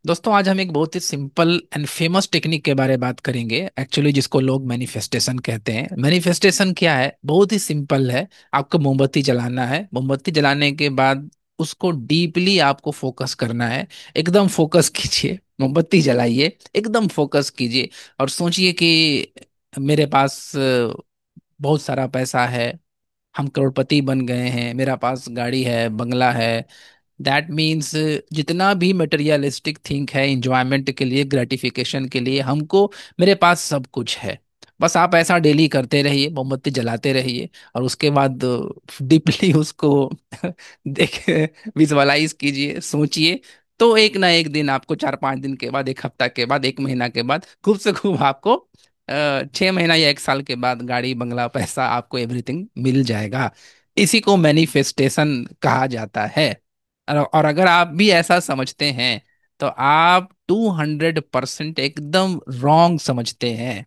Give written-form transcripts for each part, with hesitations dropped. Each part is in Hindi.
दोस्तों, आज हम एक बहुत ही सिंपल एंड फेमस टेक्निक के बारे में बात करेंगे, एक्चुअली जिसको लोग मैनिफेस्टेशन कहते हैं। मैनिफेस्टेशन क्या है? बहुत ही सिंपल है। आपको मोमबत्ती जलाना है। मोमबत्ती जलाने के बाद उसको डीपली आपको फोकस करना है। एकदम फोकस कीजिए, मोमबत्ती जलाइए, एकदम फोकस कीजिए और सोचिए कि मेरे पास बहुत सारा पैसा है। हम करोड़पति बन गए हैं, मेरा पास गाड़ी है, बंगला है। दैट मीन्स जितना भी मटेरियलिस्टिक थिंक है, इंजॉयमेंट के लिए, ग्रेटिफिकेशन के लिए, हमको मेरे पास सब कुछ है। बस आप ऐसा डेली करते रहिए, मोमबत्ती जलाते रहिए और उसके बाद डीपली उसको देख विजुअलाइज कीजिए, सोचिए। तो एक ना एक दिन आपको, 4-5 दिन के बाद, एक हफ्ता के बाद, एक महीना के बाद, खूब से खूब आपको 6 महीना या 1 साल के बाद गाड़ी, बंगला, पैसा, आपको एवरीथिंग मिल जाएगा। इसी को मैनिफेस्टेशन कहा जाता है। और अगर आप भी ऐसा समझते हैं तो आप 200% एकदम रॉन्ग समझते हैं।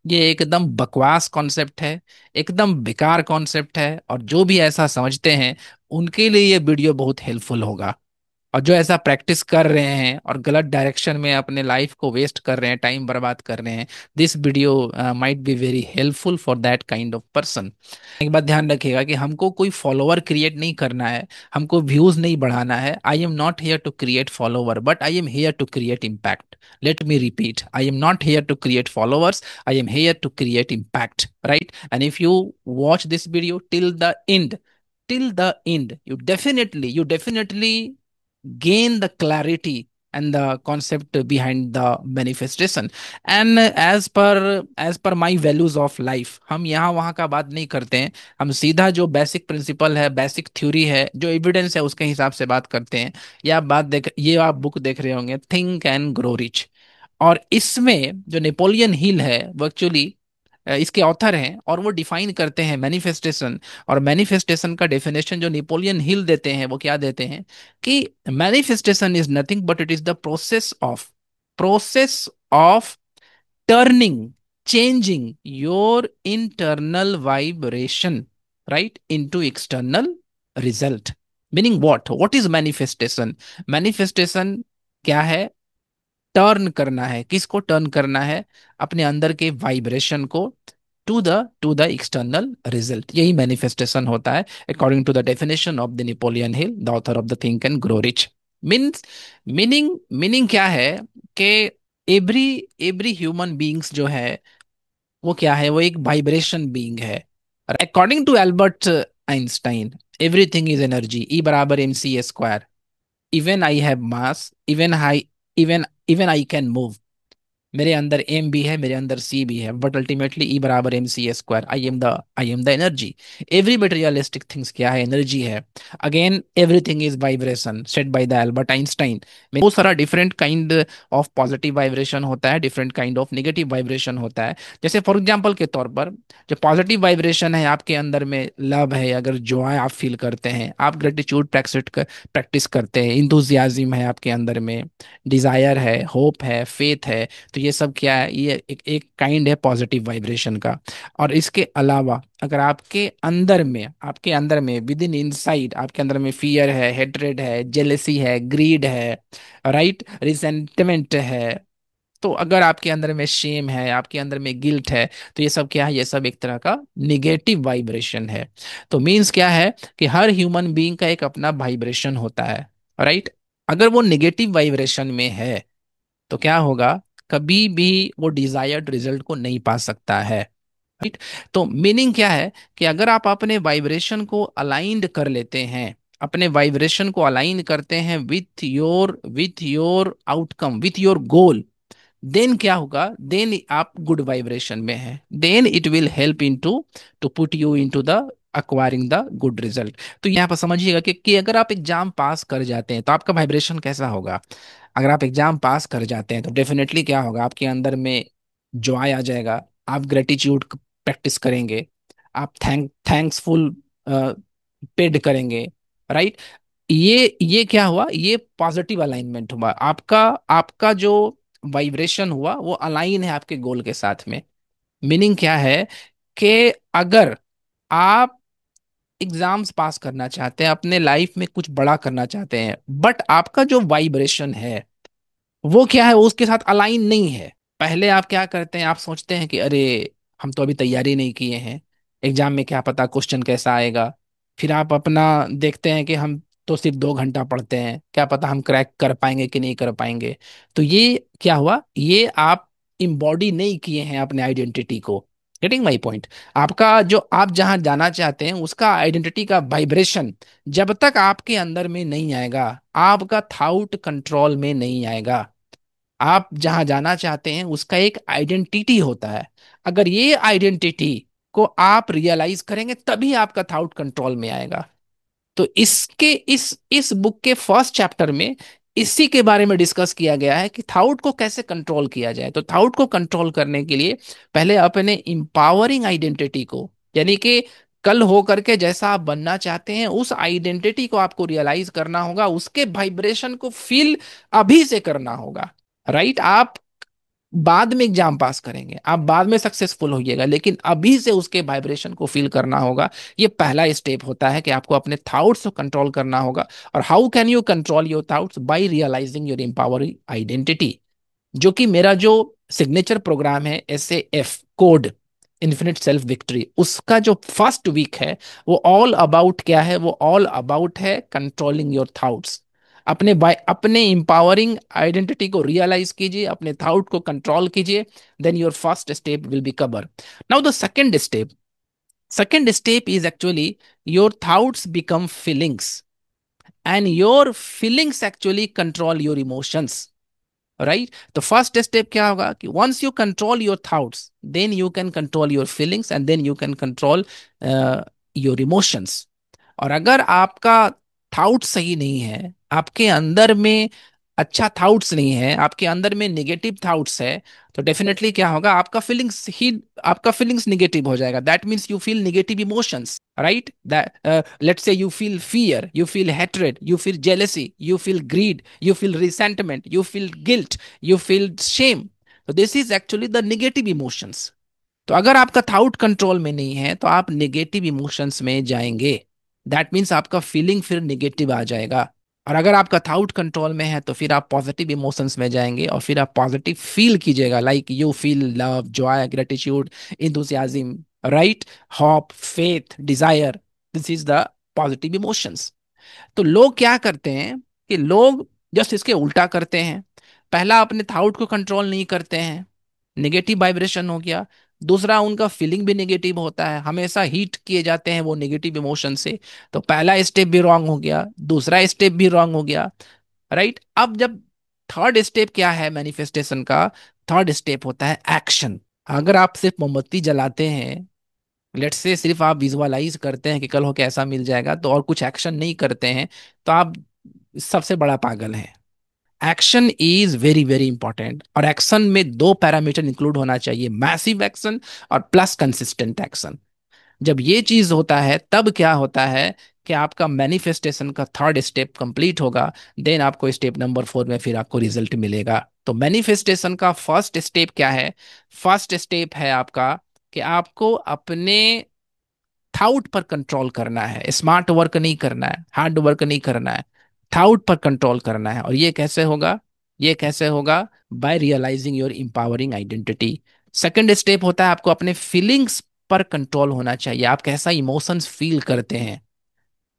ये एकदम बकवास कॉन्सेप्ट है, एकदम बेकार कॉन्सेप्ट है। और जो भी ऐसा समझते हैं उनके लिए ये वीडियो बहुत हेल्पफुल होगा। और जो ऐसा प्रैक्टिस कर रहे हैं और गलत डायरेक्शन में अपने लाइफ को वेस्ट कर रहे हैं, टाइम बर्बाद कर रहे हैं, this video might be very helpful for that kind of person. एक बात ध्यान रखिएगा कि हमको कोई फॉलोवर क्रिएट नहीं करना है, हमको व्यूज नहीं बढ़ाना है। I am not here to create follower, but I am here to create impact. Let me repeat, I am not here to create followers, I am here to create impact, right? And if you watch this video till the end, you definitely gain the clarity and the concept behind the manifestation. And as per my values of life, हम यहाँ वहाँ का बात नहीं करते हैं। हम सीधा जो बेसिक प्रिंसिपल है, बेसिक थ्योरी है, जो एविडेंस है, उसके हिसाब से बात करते हैं। ये आप बुक देख रहे होंगे, थिंक एंड ग्रो रिच। और इसमें जो नेपोलियन हिल है वो एक्चुअली इसके ऑथर हैं और वो डिफाइन करते हैं मैनिफेस्टेशन। और मैनिफेस्टेशन का डेफिनेशन जो नेपोलियन हिल देते हैं वो क्या देते हैं कि manifestation is nothing but it is the process of turning, changing your internal vibration, right, into external result. Meaning what is manifestation? Manifestation क्या है? टर्न करना है। किसको टर्न करना है? अपने अंदर के वाइब्रेशन को टू द एक्सटर्नल रिजल्ट। यही मैनिफेस्टेशन होता है, according to the definition of the Napoleon Hill, the author of the Think and Grow Rich. Means meaning क्या है कि एवरी एवरी ह्यूमन बीइंग्स जो है वो क्या है? वो एक वाइब्रेशन बीइंग है। According to Albert Einstein, everything is energy, E बराबर M C square. Even I have mass, even I can move. मेरे अंदर एम भी है, मेरे अंदर सी भी है, बट अल्टीमेटली ई बराबर M C square. I am the energy. Every materialistic things क्या है? एनर्जी है। Again, everything is vibration, set by the Albert Einstein. बहुत सारा different kind of positive vibration होता है, different kind of negative vibration होता है। जैसे फॉर एग्जाम्पल के तौर पर, जो पॉजिटिव वाइब्रेशन है आपके अंदर में, लव है, अगर जॉय आप फील करते हैं, आप ग्रेटिट्यूड प्रैक्टिस करते हैं, इंथुजियाज्म है आपके अंदर में, डिजायर है, होप है, फेथ है, तो ये सब क्या है? ये एक काइंड है पॉजिटिव वाइब्रेशन का। और इसके अलावा अगर आपके अंदर में विद इन इनसाइड आपके अंदर में फियर है, हेट्रेड है, जेलेसी है, ग्रीड है, राइट, रिसेंटमेंट है, तो अगर आपके अंदर में शेम है, आपके अंदर में गिल्ट है, तो ये सब क्या है? ये सब एक तरह का निगेटिव वाइब्रेशन है। तो मीन्स क्या है कि हर ह्यूमन बीइंग का एक अपना वाइब्रेशन होता है, राइट? अगर वो निगेटिव वाइब्रेशन में है तो क्या होगा? कभी भी वो डिजायर्ड रिजल्ट को नहीं पा सकता है, राइट? तो मीनिंग क्या है कि अगर आप अपने वाइब्रेशन को अलाइंड कर लेते हैं, अपने वाइब्रेशन को अलाइन करते हैं with your outcome, with your goal, then क्या होगा? देन आप गुड वाइब्रेशन में है, then it will help in to put you in to the acquiring the good result. तो यहाँ पर समझिएगा कि अगर आप एग्जाम पास कर जाते हैं तो आपका वाइब्रेशन कैसा होगा? अगर आप एग्जाम पास कर जाते हैं तो डेफिनेटली क्या होगा? आपके अंदर में जॉय आ जाएगा, आप ग्रेटिट्यूड प्रैक्टिस करेंगे, आप थैंक्सफुल पेड करेंगे, राइट? ये क्या हुआ? ये पॉजिटिव अलाइनमेंट हुआ। आपका आपका जो वाइब्रेशन हुआ वो अलाइन है आपके गोल के साथ में। मीनिंग क्या है कि अगर आप एग्जाम्स पास करना चाहते हैं, अपने लाइफ में कुछ बड़ा करना चाहते हैं, बट आपका जो वाइब्रेशन है वो क्या है, वो उसके साथ अलाइन नहीं है। पहले आप क्या करते हैं, आप सोचते हैं कि अरे हम तो अभी तैयारी नहीं किए हैं, एग्जाम में क्या पता क्वेश्चन कैसा आएगा। फिर आप अपना देखते हैं कि हम तो सिर्फ 2 घंटा पढ़ते हैं, क्या पता हम क्रैक कर पाएंगे कि नहीं कर पाएंगे। तो ये क्या हुआ, ये आप इम्बॉडी नहीं किए हैं अपने आइडेंटिटी को। Getting my point. आपका जो आप जहां जाना चाहते हैं उसका आइडेंटिटी का वाइब्रेशन जब तक आपके अंदर में नहीं आएगा, आपका थॉट कंट्रोल में नहीं आएगा। आप जहां जाना चाहते हैं उसका एक आइडेंटिटी होता है। अगर ये आइडेंटिटी को आप रियलाइज करेंगे तभी आपका थॉट कंट्रोल में आएगा। तो इसके इस बुक के फर्स्ट चैप्टर में इसी के बारे में डिस्कस किया गया है कि थाउट को कैसे कंट्रोल किया जाए। तो थाउट को कंट्रोल करने के लिए पहले अपने इंपावरिंग आइडेंटिटी को, यानी कि कल हो करके जैसा आप बनना चाहते हैं उस आइडेंटिटी को आपको रियलाइज करना होगा, उसके वाइब्रेशन को फील अभी से करना होगा। राइट। आप बाद में एग्जाम पास करेंगे, आप बाद में सक्सेसफुल होइएगा, लेकिन अभी से उसके वाइब्रेशन को फील करना होगा। ये पहला स्टेप होता है कि आपको अपने थॉट्स को कंट्रोल करना होगा। और how can you control your thoughts, by realising your empowering identity. जो कि मेरा जो सिग्नेचर प्रोग्राम है SF code, infinite self victory, उसका जो फर्स्ट वीक है वो ऑल अबाउट क्या है, वो ऑल अबाउट है कंट्रोलिंग योर थॉट्स। अपने इंपावरिंग आइडेंटिटी को रियलाइज कीजिए, अपने थॉट को कंट्रोल कीजिए, then your first step will be cover. Now the second step is actually your thoughts become feelings and your feelings actually control your emotions. Right. तो फर्स्ट स्टेप क्या होगा कि once you control your thoughts then you can control your feelings and then you can control your emotions. और अगर आपका थॉट सही नहीं है, आपके अंदर में अच्छा थॉट्स नहीं है, आपके अंदर में नेगेटिव थॉट्स है, तो डेफिनेटली क्या होगा, आपका फीलिंग्स निगेटिव हो जाएगा। That means you feel negative emotions. Right. That let's say you feel fear, you feel hatred, you feel jealousy, you feel greed, you feel resentment, you feel guilt, you feel shame. तो this is actually the negative emotions. तो अगर आपका थॉट कंट्रोल में नहीं है तो आप नेगेटिव इमोशंस में जाएंगे। दैट मीन्स आपका फीलिंग फिर नेगेटिव आ जाएगा। और अगर आपका थॉट कंट्रोल में है तो फिर आप पॉजिटिव इमोशंस में जाएंगे और फिर आप पॉजिटिव फील कीजिएगा, like you feel love, joy, gratitude, enthusiasm, right, hope, faith, desire. This is the positive emotions. तो लोग क्या करते हैं कि लोग जस्ट इसके उल्टा करते हैं। पहला, अपने थॉट को कंट्रोल नहीं करते हैं, नेगेटिव वाइब्रेशन हो गया। दूसरा, उनका फीलिंग भी नेगेटिव होता है, हमेशा हीट किए जाते हैं वो नेगेटिव इमोशन से। तो पहला स्टेप भी रॉन्ग हो गया, दूसरा स्टेप भी रॉन्ग हो गया। राइट। अब जब थर्ड स्टेप क्या है मैनिफेस्टेशन का, थर्ड स्टेप होता है एक्शन। अगर आप सिर्फ मोमबत्ती जलाते हैं, लेट्स से सिर्फ आप विजुअलाइज करते हैं कि कल हो कैसा मिल जाएगा, तो और कुछ एक्शन नहीं करते हैं, तो आप सबसे बड़ा पागल हैं। Action is very very important, और एक्शन में दो पैरामीटर इंक्लूड होना चाहिए, मैसिव एक्शन और प्लस कंसिस्टेंट एक्शन। जब ये चीज होता है तब क्या होता है कि आपका मैनिफेस्टेशन का थर्ड स्टेप कंप्लीट होगा। देन आपको स्टेप नंबर 4 में फिर आपको रिजल्ट मिलेगा। तो मैनिफेस्टेशन का फर्स्ट स्टेप क्या है, फर्स्ट स्टेप है आपका कि आपको अपने थाउट पर कंट्रोल करना है, स्मार्ट वर्क नहीं करना है, हार्ड वर्क नहीं करना है, थाउट पर कंट्रोल करना है। और ये कैसे होगा, ये कैसे होगा, by realising your empowering identity. Second step होता है आपको अपने फीलिंग्स पर कंट्रोल होना चाहिए, आप कैसा इमोशंस फील करते हैं,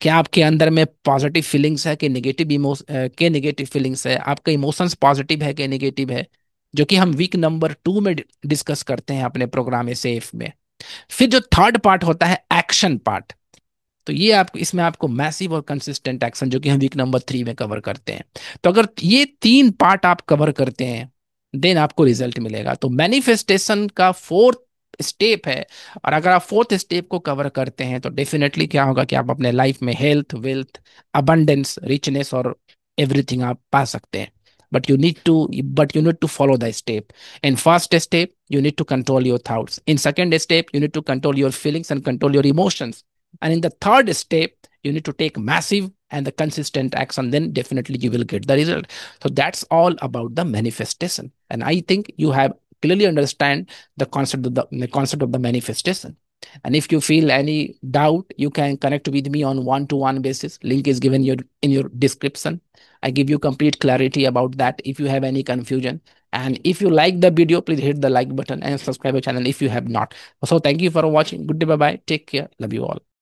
क्या आपके अंदर में पॉजिटिव फीलिंग्स है कि नेगेटिव इमोशन के नेगेटिव फीलिंग्स है, आपका इमोशंस पॉजिटिव है कि नेगेटिव है, जो कि हम वीक नंबर 2 में डिस्कस करते हैं अपने प्रोग्राम सेफ में। फिर जो थर्ड पार्ट होता है एक्शन पार्ट, तो ये आपको इसमें आपको मैसिव और कंसिस्टेंट एक्शन, जो कि हम वीक नंबर 3 में कवर करते हैं। तो अगर ये तीन पार्ट आप कवर करते हैं देन आपको रिजल्ट मिलेगा। तो मैनिफेस्टेशन का फोर्थ स्टेप है, और अगर आप फोर्थ स्टेप को कवर करते हैं तो डेफिनेटली क्या होगा कि आप अपने लाइफ में हेल्थ, वेल्थ, अबंडेंस, रिचनेस और एवरीथिंग आप पा सकते हैं। But you need to follow the step. In first step, you need to control your thoughts. In second step, you need to control your feelings and control your emotions. And in the third step, you need to take massive and the consistent action. Then definitely you will get the result. So that's all about the manifestation. And I think you have clearly understand the concept of the manifestation. And if you feel any doubt, you can connect with me on one-to-one basis. Link is given in your description. I give you complete clarity about that if you have any confusion. And if you like the video, please hit the like button and subscribe the channel if you have not. So thank you for watching. Good day, bye bye, take care, love you all.